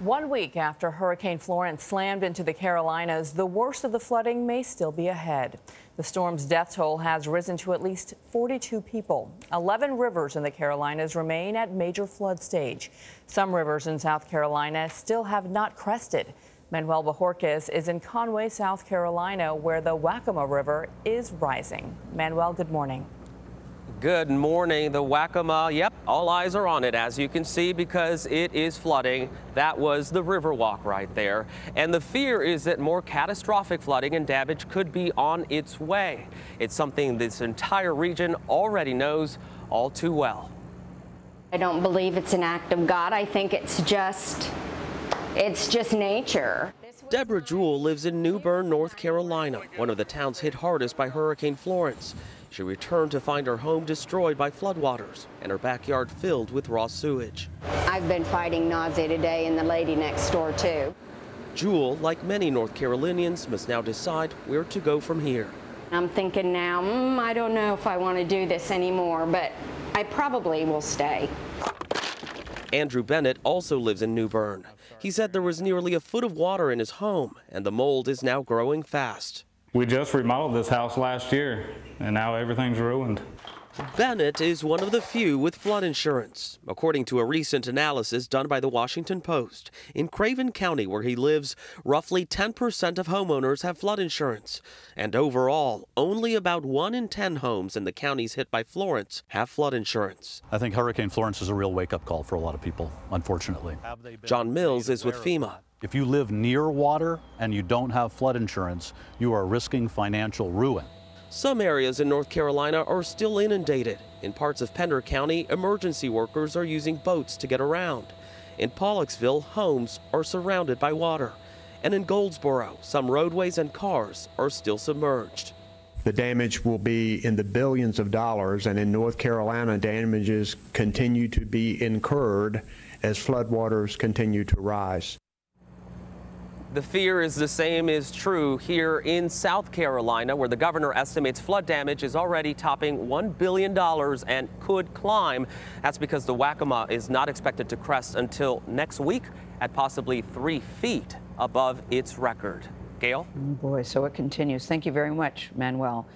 1 week after Hurricane Florence slammed into the Carolinas, the worst of the flooding may still be ahead. The storm's death toll has risen to at least 42 people. 11 rivers in the Carolinas remain at major flood stage. Some rivers in South Carolina still have not crested. Manuel Bojorquez is in Conway, South Carolina, where the Waccamaw River is rising. Manuel, good morning. Good morning. The Waccamaw, yep, all eyes are on it, as you can see, because it is flooding. That was the Riverwalk right there. And the fear is that more catastrophic flooding and damage could be on its way. It's something this entire region already knows all too well. I don't believe it's an act of God. I think it's just nature. DEBRA Jewell lives in New Bern, North Carolina, one of the towns hit hardest by Hurricane Florence. She returned to find her home destroyed by floodwaters and her backyard filled with raw sewage. I've been fighting nausea today and the lady next door too. Jewell, like many North Carolinians, must now decide where to go from here. I'm thinking now, I don't know if I want to do this anymore, but I probably will stay. Andrew Bennett also lives in New Bern. He said there was nearly a foot of water in his home, and the mold is now growing fast. We just remodeled this house last year, and now everything's ruined. Bennett is one of the few with flood insurance. According to a recent analysis done by the Washington Post, in Craven County, where he lives, roughly 10% of homeowners have flood insurance. And overall, only about 1 in 10 homes in the counties hit by Florence have flood insurance. I think Hurricane Florence is a real wake-up call for a lot of people, unfortunately. John Mills is with FEMA. If you live near water and you don't have flood insurance, you are risking financial ruin. Some areas in North Carolina are still inundated. In parts of Pender County, emergency workers are using boats to get around. In Pollocksville, homes are surrounded by water. And in Goldsboro, some roadways and cars are still submerged. The damage will be in the billions of dollars, and in North Carolina, damages continue to be incurred as floodwaters continue to rise. The fear is the same is true here in South Carolina, where the governor estimates flood damage is already topping $1 billion and could climb. That's because the Waccamaw is not expected to crest until next week at possibly 3 feet above its record. Gayle? Oh boy, so it continues. Thank you very much, Manuel.